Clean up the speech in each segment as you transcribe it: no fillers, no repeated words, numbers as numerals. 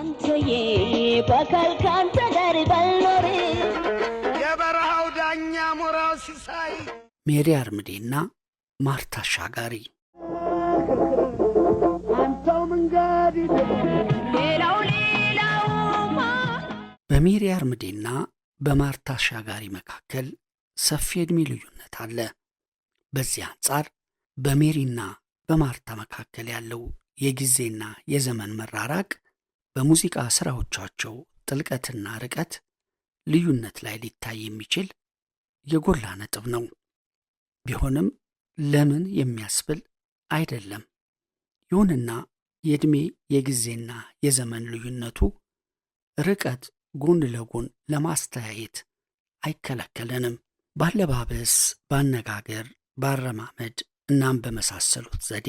አንተዬ በአካል ካንተ ጋር ባልኖር የበረሃው ዳኛ ሞራው ሲሳይ ሜሪ አርምዴና ማርታ አሻጋሪ አንተው መንገድ ሌላው በሜሪ አርምዴና በማርታ አሻጋሪ መካከል ሰፊ ዕድሜ ልዩነት አለ። በዚህ አንጻር በሜሪና በማርታ መካከል ያለው የጊዜና የዘመን መራራቅ በሙዚቃ ስራዎቻቸው ጥልቀትና ርቀት ልዩነት ላይ ሊታይ የሚችል የጎላ ነጥብ ነው። ቢሆንም ለምን የሚያስብል አይደለም። ይሁንና የዕድሜ የጊዜና የዘመን ልዩነቱ ርቀት ጎን ለጎን ለማስተያየት አይከለከለንም። ባለባበስ፣ ባነጋገር፣ ባረማመድ እናም በመሳሰሉት ዘዴ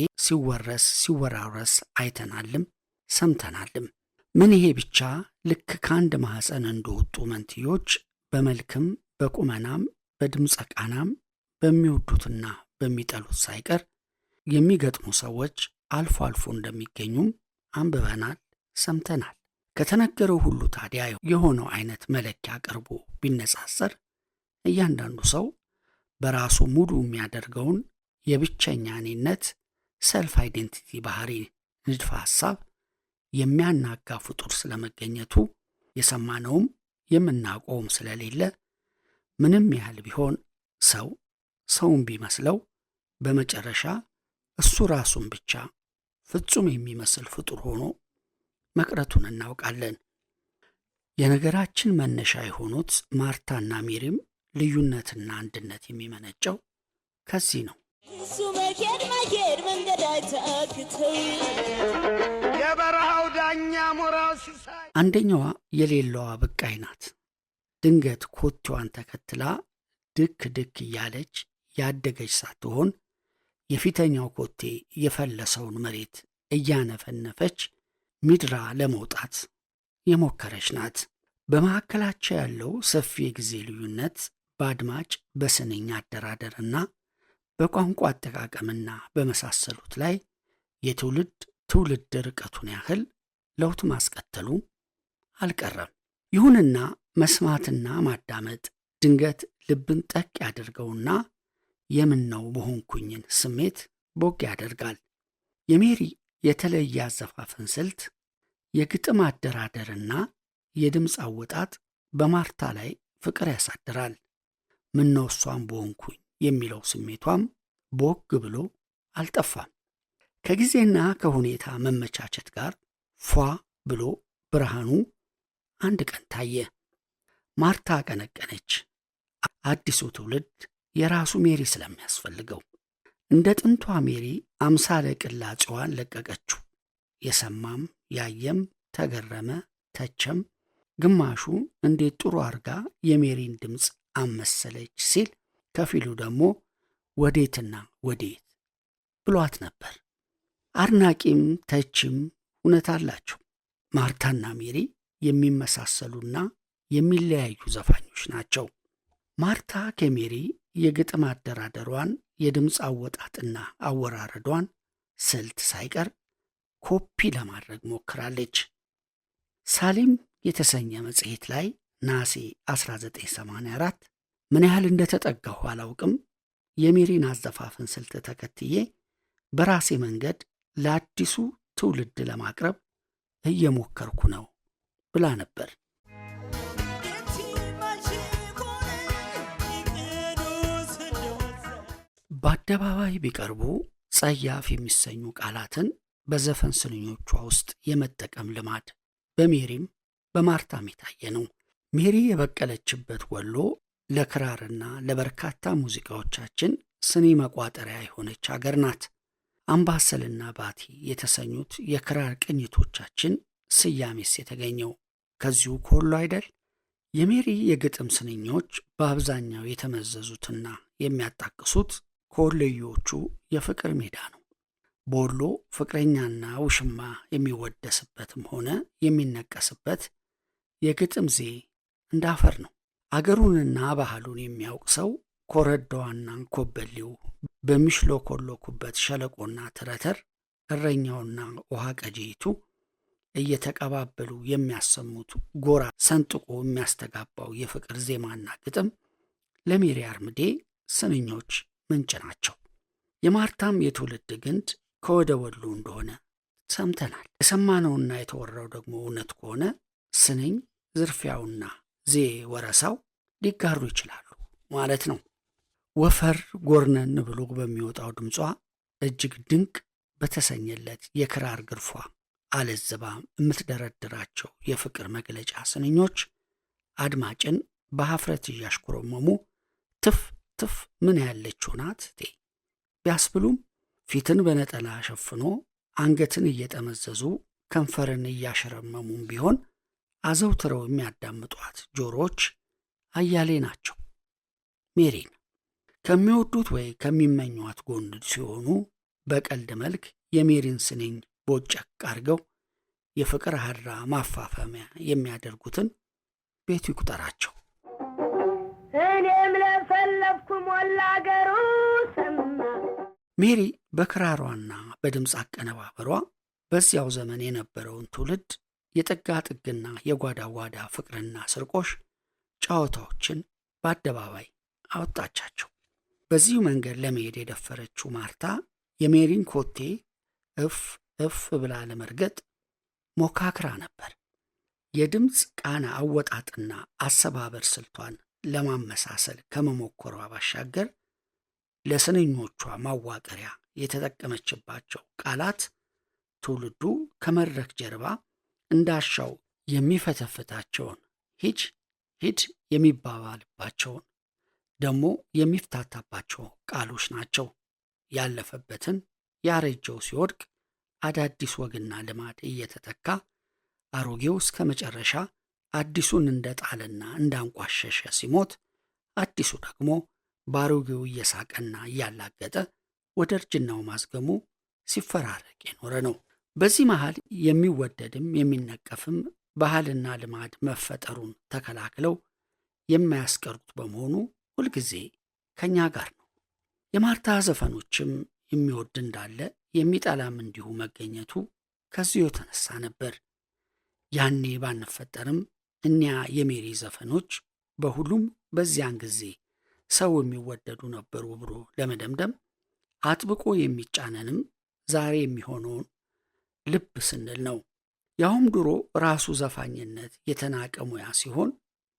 ሲወራረስ አይተናልም ሰምተናልም። ምን ይሄ ብቻ ልክ ከአንድ ማህፀን እንደወጡ መንትዮች በመልክም በቁመናም በድምፀ ቃናም በሚወዱትና በሚጠሉት ሳይቀር የሚገጥሙ ሰዎች አልፎ አልፎ እንደሚገኙም አንብበናል ሰምተናል። ከተነገረው ሁሉ ታዲያ የሆነው አይነት መለኪያ ቀርቦ ቢነጻጸር እያንዳንዱ ሰው በራሱ ሙሉ የሚያደርገውን የብቸኛ እኔነት ሰልፍ አይዴንቲቲ ባህሪ ንድፈ ሐሳብ የሚያናጋ ፍጡር ስለመገኘቱ የሰማነውም የምናውቀውም ስለሌለ ምንም ያህል ቢሆን ሰውን ቢመስለው በመጨረሻ እሱ ራሱን ብቻ ፍጹም የሚመስል ፍጡር ሆኖ መቅረቱን እናውቃለን። የነገራችን መነሻ የሆኑት ማርታና ሜሪም ልዩነትና አንድነት የሚመነጨው ከዚህ ነው። እሱ መኬድ መንገድ አይታክተው የበረሃው ዳኛ ሞራው ሲሳይ አንደኛዋ የሌለዋ ብቃይ ናት። ድንገት ኮቴዋን ተከትላ ድክ ድክ እያለች ያደገች ሳትሆን የፊተኛው ኮቴ የፈለሰውን መሬት እያነፈነፈች ሚድራ ለመውጣት የሞከረች ናት። በመካከላቸው ያለው ሰፊ የጊዜ ልዩነት በአድማጭ በስንኝ አደራደርና በቋንቋ አጠቃቀምና በመሳሰሉት ላይ የትውልድ ርቀቱን ያህል ለውጥ ማስከተሉ አልቀረም። ይሁንና መስማትና ማዳመጥ ድንገት ልብን ጠቅ ያደርገውና የምነው በሆንኩኝን ስሜት ቦግ ያደርጋል። የሜሪ የተለየ አዘፋፈን ስልት፣ የግጥም አደራደርና የድምፅ አወጣጥ በማርታ ላይ ፍቅር ያሳድራል። ምነው እሷም በሆንኩኝ የሚለው ስሜቷም ቦግ ብሎ አልጠፋም። ከጊዜና ከሁኔታ መመቻቸት ጋር ፏ ብሎ ብርሃኑ አንድ ቀን ታየ። ማርታ ቀነቀነች። አዲሱ ትውልድ የራሱ ሜሪ ስለሚያስፈልገው እንደ ጥንቷ ሜሪ አምሳለ ቅላጼዋን ለቀቀችው። የሰማም ያየም ተገረመ፣ ተቸም። ግማሹ እንዴት ጥሩ አርጋ የሜሪን ድምፅ አመሰለች ሲል፣ ከፊሉ ደግሞ ወዴትና ወዴት ብሏት ነበር። አድናቂም ተችም እውነት አላቸው። ማርታና ሜሪ የሚመሳሰሉና የሚለያዩ ዘፋኞች ናቸው። ማርታ ከሜሪ የግጥም አደራደሯን፣ የድምፅ አወጣጥና አወራረዷን ስልት ሳይቀር ኮፒ ለማድረግ ሞክራለች። ሳሊም የተሰኘ መጽሔት ላይ ናሴ 1984 ምን ያህል እንደተጠጋሁ አላውቅም፣ የሜሪን አዘፋፈን ስልት ተከትዬ በራሴ መንገድ ለአዲሱ ትውልድ ለማቅረብ እየሞከርኩ ነው ብላ ነበር። በአደባባይ ቢቀርቡ ጸያፍ የሚሰኙ ቃላትን በዘፈን ስንኞቿ ውስጥ የመጠቀም ልማድ በሜሪም በማርታም የታየ ነው። ሜሪ የበቀለችበት ወሎ ለክራርና ለበርካታ ሙዚቃዎቻችን ስኒ መቋጠሪያ የሆነች አገር ናት። አምባሰልና ባቲ የተሰኙት የክራር ቅኝቶቻችን ስያሜስ የተገኘው ከዚሁ ከወሎ አይደል? የሜሪ የግጥም ስንኞች በአብዛኛው የተመዘዙትና የሚያጣቅሱት ከወሎዮቹ የፍቅር ሜዳ ነው። በወሎ ፍቅረኛና ውሽማ የሚወደስበትም ሆነ የሚነቀስበት የግጥም ዜ እንዳፈር ነው። አገሩንና ባህሉን የሚያውቅ ሰው ኮረዳዋና ኮበሌው በሚሽሎኮሎኩበት ሸለቆና ተረተር እረኛውና ውሃ ቀጂቱ እየተቀባበሉ የሚያሰሙት ጎራ ሰንጥቆ የሚያስተጋባው የፍቅር ዜማና ግጥም ለሜሪ አርምዴ ስንኞች ምንጭ ናቸው። የማርታም የትውልድ ግንድ ከወደ ወሎ እንደሆነ ሰምተናል። የሰማነውና የተወራው ደግሞ እውነት ከሆነ ስንኝ ዝርፊያውና ዜ ወረሳው ሊጋሩ ይችላሉ ማለት ነው። ወፈር ጎርነን ብሎ በሚወጣው ድምጿ እጅግ ድንቅ በተሰኘለት የክራር ግርፏ አለዝባ የምትደረድራቸው የፍቅር መግለጫ ስንኞች አድማጭን በሀፍረት እያሽኮረመሙ ትፍ ትፍ ምን ያለችው ናት ቢያስብሉም ፊትን በነጠላ ሸፍኖ አንገትን እየጠመዘዙ ከንፈርን እያሸረመሙም ቢሆን አዘውትረው የሚያዳምጧት ጆሮዎች አያሌ ናቸው። ሜሪን ከሚወዱት ወይ ከሚመኟት ጎን ሲሆኑ በቀልድ መልክ የሜሪን ስንኝ ቦጨቅ አድርገው የፍቅር ሀድራ ማፋፈሚያ የሚያደርጉትን ቤቱ ይቁጠራቸው። እኔም ለፈለፍኩ ሞላ አገሩ ሰማ። ሜሪ በክራሯና በድምፅ አቀነባበሯ በዚያው ዘመን የነበረውን ትውልድ የጠጋ ጥግና የጓዳ ጓዳ ፍቅርና ስርቆሽ ጨዋታዎችን በአደባባይ አወጣቻቸው። በዚሁ መንገድ ለመሄድ የደፈረችው ማርታ የሜሪን ኮቴ እፍ እፍ ብላ ለመርገጥ ሞካክራ ነበር። የድምፅ ቃና አወጣጥና አሰባበር ስልቷን ለማመሳሰል ከመሞከሯ ባሻገር ለስንኞቿ ማዋቀሪያ የተጠቀመችባቸው ቃላት ትውልዱ ከመድረክ ጀርባ እንዳሻው የሚፈተፍታቸውን ሂጅ ሂድ የሚባባልባቸውን ደግሞ የሚፍታታባቸው ቃሎች ናቸው። ያለፈበትን ያረጀው ሲወድቅ አዳዲስ ወግና ልማድ እየተተካ አሮጌው እስከ መጨረሻ አዲሱን እንደጣለና እንዳንቋሸሸ ሲሞት አዲሱ ደግሞ ባሮጌው እየሳቀና እያላገጠ ወደ እርጅናው ማዝገሙ ሲፈራረቅ የኖረ ነው። በዚህ መሃል የሚወደድም የሚነቀፍም ባህልና ልማድ መፈጠሩን ተከላክለው የማያስቀሩት በመሆኑ ሁልጊዜ ከኛ ጋር ነው። የማርታ ዘፈኖችም የሚወድ እንዳለ የሚጠላም እንዲሁ መገኘቱ ከዚሁ የተነሳ ነበር። ያኔ ባንፈጠርም እኒያ የሜሪ ዘፈኖች በሁሉም በዚያን ጊዜ ሰው የሚወደዱ ነበሩ ብሎ ለመደምደም አጥብቆ የሚጫነንም ዛሬ የሚሆነውን ልብ ስንል ነው። ያውም ድሮ ራሱ ዘፋኝነት የተናቀ ሙያ ሲሆን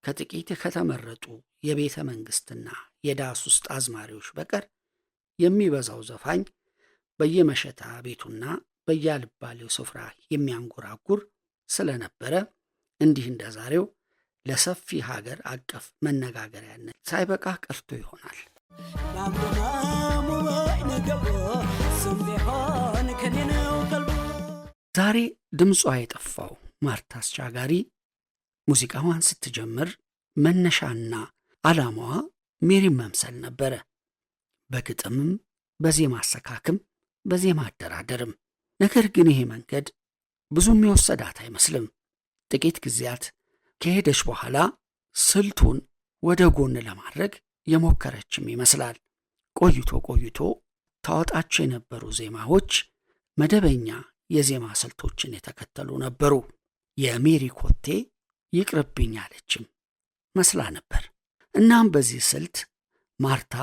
ከጥቂት ከተመረጡ የቤተ መንግስትና የዳስ ውስጥ አዝማሪዎች በቀር የሚበዛው ዘፋኝ በየመሸታ ቤቱና በያልባሌው ስፍራ የሚያንጎራጉር ስለነበረ እንዲህ እንደ ዛሬው ለሰፊ ሀገር አቀፍ መነጋገሪያነት ሳይበቃ ቀርቶ ይሆናል። ዛሬ ድምጿ የጠፋው ማርታ አስቻጋሪ ሙዚቃዋን ስትጀምር መነሻና ዓላማዋ ሜሪን መምሰል ነበረ። በግጥምም በዜማ አሰካክም በዜማ አደራደርም። ነገር ግን ይሄ መንገድ ብዙም የወሰዳት አይመስልም። ጥቂት ጊዜያት ከሄደች በኋላ ስልቱን ወደ ጎን ለማድረግ የሞከረችም ይመስላል። ቆይቶ ቆይቶ ታወጣቸው የነበሩ ዜማዎች መደበኛ የዜማ ስልቶችን የተከተሉ ነበሩ። የሜሪ ኮቴ ይቅርብኝ አለችም መስላ ነበር። እናም በዚህ ስልት ማርታ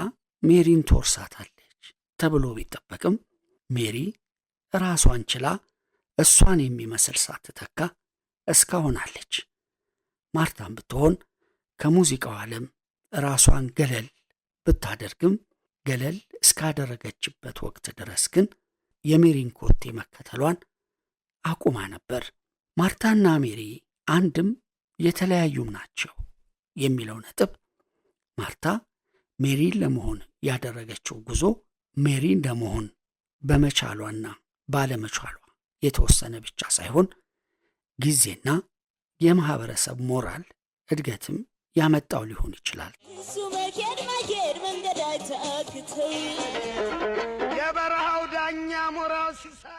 ሜሪን ትወርሳታለች ተብሎ ቢጠበቅም ሜሪ ራሷን ችላ እሷን የሚመስል ሳትተካ እስካሁናለች። ማርታም ብትሆን ከሙዚቃው ዓለም ራሷን ገለል ብታደርግም ገለል እስካደረገችበት ወቅት ድረስ ግን የሜሪን ኮቴ መከተሏን አቁማ ነበር። ማርታና ሜሪ አንድም የተለያዩም ናቸው የሚለው ነጥብ ማርታ ሜሪን ለመሆን ያደረገችው ጉዞ ሜሪን ለመሆን በመቻሏና ባለመቻሏ የተወሰነ ብቻ ሳይሆን ጊዜና የማህበረሰብ ሞራል እድገትም ያመጣው ሊሆን ይችላል። የበረሃው ዳኛ ሞራው ሲሳይ